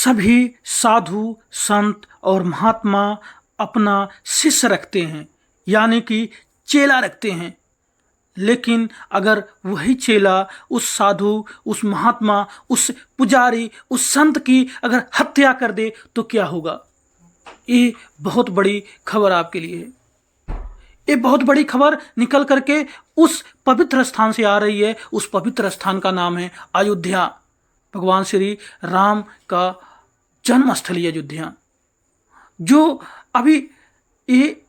सभी साधु संत और महात्मा अपना शिष्य रखते हैं, यानी कि चेला रखते हैं। लेकिन अगर वही चेला उस साधु, उस महात्मा, उस पुजारी, उस संत की अगर हत्या कर दे तो क्या होगा? ये बहुत बड़ी खबर आपके लिए है। ये बहुत बड़ी खबर निकल करके उस पवित्र स्थान से आ रही है। उस पवित्र स्थान का नाम है अयोध्या। भगवान श्री राम का जन्मस्थली अयोध्या, जो अभी ये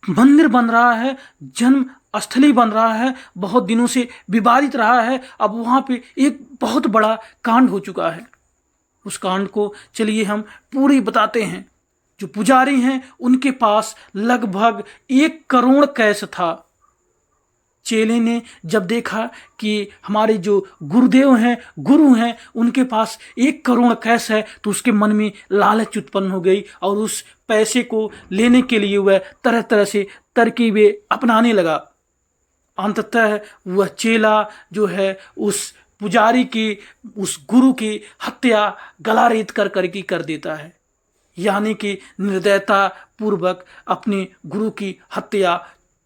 मंदिर बन रहा है, जन्म स्थली बन रहा है, बहुत दिनों से विवादित रहा है। अब वहाँ पे एक बहुत बड़ा कांड हो चुका है। उस कांड को चलिए हम पूरी बताते हैं। जो पुजारी हैं उनके पास लगभग 1 करोड़ कैश था। चेले ने जब देखा कि हमारे जो गुरुदेव हैं, गुरु हैं, उनके पास 1 करोड़ कैश है, तो उसके मन में लालच उत्पन्न हो गई और उस पैसे को लेने के लिए वह तरह तरह से तरकीबें अपनाने लगा। अंततः वह चेला जो है उस पुजारी की, उस गुरु की हत्या गला रेत कर देता है, यानी कि निर्दयता पूर्वक अपने गुरु की हत्या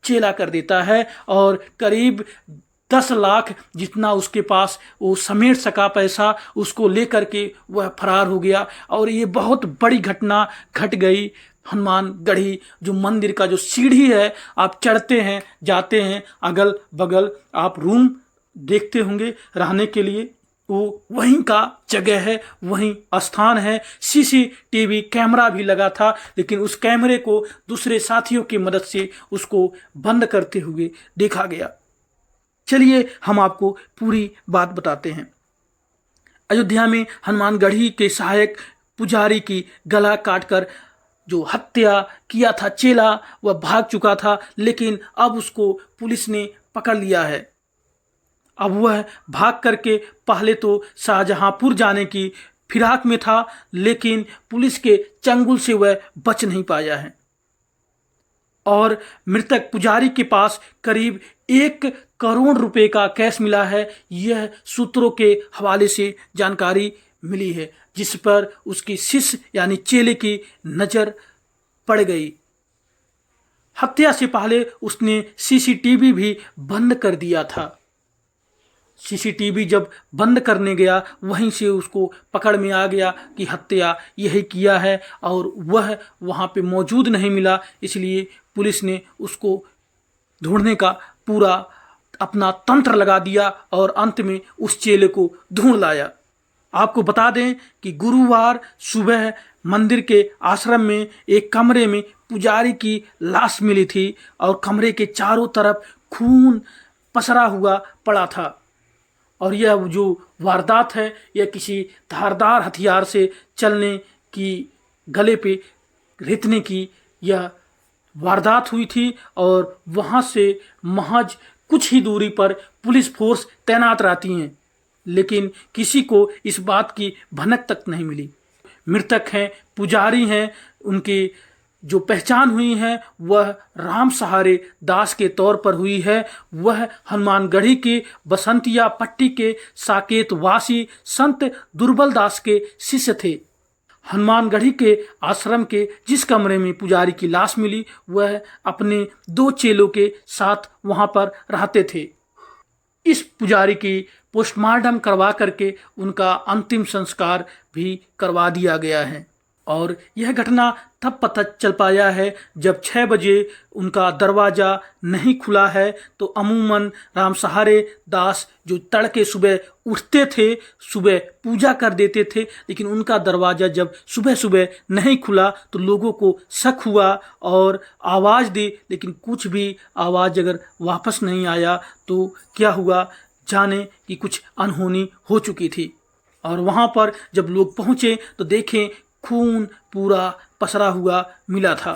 चेला कर देता है। और करीब 10 लाख जितना उसके पास वो समेट सका पैसा, उसको लेकर के वह फरार हो गया। और ये बहुत बड़ी घटना घट गई। हनुमान गढ़ी जो मंदिर का जो सीढ़ी है, आप चढ़ते हैं, जाते हैं, अगल बगल आप रूम देखते होंगे रहने के लिए, वो वहीं का जगह है, वहीं स्थान है। सीसीटीवी कैमरा भी लगा था, लेकिन उस कैमरे को दूसरे साथियों की मदद से उसको बंद करते हुए देखा गया। चलिए हम आपको पूरी बात बताते हैं। अयोध्या में हनुमानगढ़ी के सहायक पुजारी की गला काटकर जो हत्या किया था चेला, वह भाग चुका था, लेकिन अब उसको पुलिस ने पकड़ लिया है। अब वह भाग करके पहले तो शाहजहांपुर जाने की फिराक में था, लेकिन पुलिस के चंगुल से वह बच नहीं पाया है। और मृतक पुजारी के पास करीब 1 करोड़ रुपए का कैश मिला है। यह सूत्रों के हवाले से जानकारी मिली है, जिस पर उसकी शिष्य यानी चेले की नज़र पड़ गई। हत्या से पहले उसने सीसीटीवी भी बंद कर दिया था। सीसीटीवी जब बंद करने गया, वहीं से उसको पकड़ में आ गया कि हत्या यही किया है, और वह वहाँ पे मौजूद नहीं मिला। इसलिए पुलिस ने उसको ढूंढने का पूरा अपना तंत्र लगा दिया और अंत में उस चेले को ढूंढ लाया। आपको बता दें कि गुरुवार सुबह मंदिर के आश्रम में एक कमरे में पुजारी की लाश मिली थी, और कमरे के चारों तरफ खून पसरा हुआ पड़ा था। और यह जो वारदात है, यह किसी धारदार हथियार से चलने की, गले पे रेतने की यह वारदात हुई थी। और वहाँ से महज कुछ ही दूरी पर पुलिस फोर्स तैनात रहती हैं, लेकिन किसी को इस बात की भनक तक नहीं मिली। मृतक हैं, पुजारी हैं, उनकी जो पहचान हुई है वह राम सहारे दास के तौर पर हुई है। वह हनुमानगढ़ी के बसंतिया पट्टी के साकेत वासी संत दुर्बल दास के शिष्य थे। हनुमानगढ़ी के आश्रम के जिस कमरे में पुजारी की लाश मिली, वह अपने 2 चेलों के साथ वहां पर रहते थे। इस पुजारी की पोस्टमार्टम करवा करके उनका अंतिम संस्कार भी करवा दिया गया है। और यह घटना तब पता चल पाया है जब 6 बजे उनका दरवाज़ा नहीं खुला है। तो अमूमन राम सहारे दास जो तड़के सुबह उठते थे, सुबह पूजा कर देते थे, लेकिन उनका दरवाज़ा जब सुबह सुबह नहीं खुला तो लोगों को शक हुआ और आवाज़ दी, लेकिन कुछ भी आवाज़ अगर वापस नहीं आया तो क्या हुआ, जाने कि कुछ अनहोनी हो चुकी थी। और वहाँ पर जब लोग पहुँचे तो देखें खून पूरा पसरा हुआ मिला था।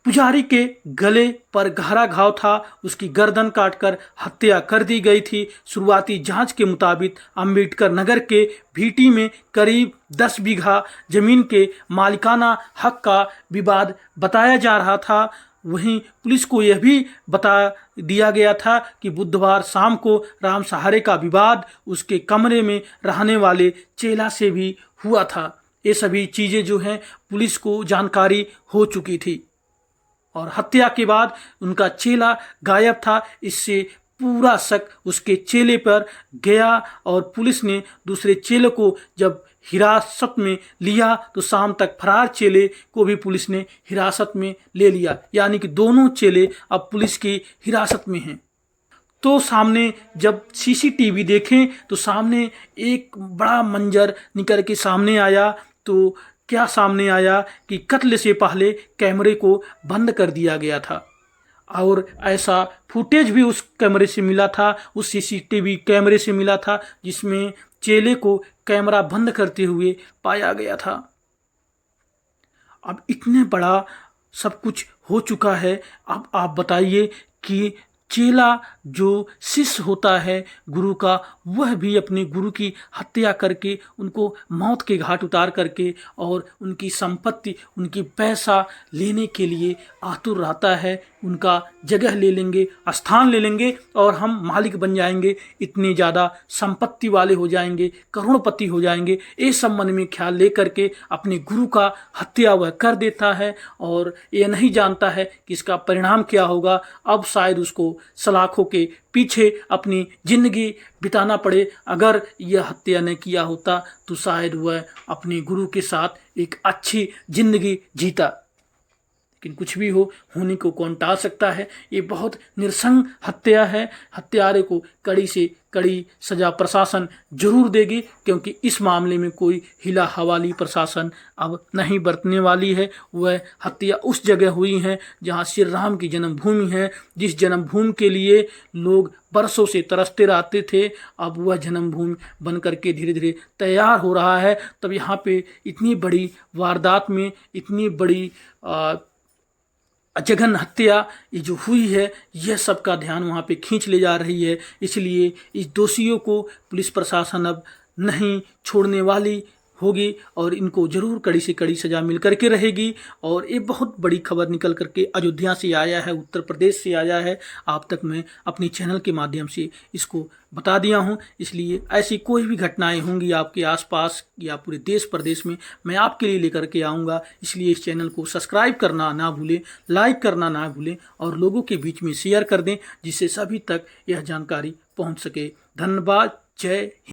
पुजारी के गले पर गहरा घाव था, उसकी गर्दन काटकर हत्या कर दी गई थी। शुरुआती जांच के मुताबिक अंबेडकर नगर के भीटी में करीब 10 बीघा जमीन के मालिकाना हक का विवाद बताया जा रहा था। वहीं पुलिस को यह भी बता दिया गया था कि बुधवार शाम को राम सहारे का विवाद उसके कमरे में रहने वाले चेला से भी हुआ था। ये सभी चीज़ें जो हैं पुलिस को जानकारी हो चुकी थी और हत्या के बाद उनका चेला गायब था। इससे पूरा शक उसके चेले पर गया और पुलिस ने दूसरे चेले को जब हिरासत में लिया तो शाम तक फरार चेले को भी पुलिस ने हिरासत में ले लिया, यानी कि दोनों चेले अब पुलिस की हिरासत में हैं। तो सामने जब सीसीटीवी देखें तो सामने एक बड़ा मंजर निकल के सामने आया। तो क्या सामने आया कि कत्ल से पहले कैमरे को बंद कर दिया गया था और ऐसा फुटेज भी उस कैमरे से मिला था, उस सीसीटीवी कैमरे से मिला था जिसमें चेले को कैमरा बंद करते हुए पाया गया था। अब इतने बड़ा सब कुछ हो चुका है, अब आप बताइए कि चेला जो शिष्य होता है गुरु का, वह भी अपने गुरु की हत्या करके उनको मौत के घाट उतार करके और उनकी संपत्ति, उनकी पैसा लेने के लिए आतुर रहता है। उनका जगह ले लेंगे, स्थान ले लेंगे और हम मालिक बन जाएंगे, इतने ज़्यादा संपत्ति वाले हो जाएंगे, करोड़पति हो जाएंगे। ये सब मन में ख्याल ले करके अपने गुरु का हत्या वह कर देता है और ये नहीं जानता है कि इसका परिणाम क्या होगा। अब शायद उसको सलाखों के पीछे अपनी जिंदगी बिताना पड़े। अगर यह हत्या न किया होता तो शायद वह अपने गुरु के साथ एक अच्छी जिंदगी जीता। लेकिन कुछ भी हो, होने को कौन टाल सकता है। ये बहुत निरसंग हत्या है। हत्यारे को कड़ी से कड़ी सजा प्रशासन जरूर देगी, क्योंकि इस मामले में कोई हिला हवाली प्रशासन अब नहीं बरतने वाली है। वह हत्या उस जगह हुई है जहां श्री राम की जन्मभूमि है, जिस जन्मभूमि के लिए लोग बरसों से तरसते रहते थे। अब वह जन्मभूमि बन करके धीरे धीरे तैयार हो रहा है। तब यहाँ पे इतनी बड़ी वारदात में इतनी बड़ी जघन हत्या ये जो हुई है, यह सबका ध्यान वहाँ पे खींच ले जा रही है। इसलिए इस दोषियों को पुलिस प्रशासन अब नहीं छोड़ने वाली होगी और इनको जरूर कड़ी से कड़ी सजा मिल करके रहेगी। और ये बहुत बड़ी खबर निकल करके अयोध्या से आया है, उत्तर प्रदेश से आया है। आप तक मैं अपने चैनल के माध्यम से इसको बता दिया हूँ। इसलिए ऐसी कोई भी घटनाएं होंगी आपके आसपास या पूरे देश प्रदेश में, मैं आपके लिए लेकर के आऊँगा। इसलिए इस चैनल को सब्सक्राइब करना ना भूलें, लाइक करना ना भूलें और लोगों के बीच में शेयर कर दें, जिससे सभी तक यह जानकारी पहुँच सके। धन्यवाद। जय हिंद।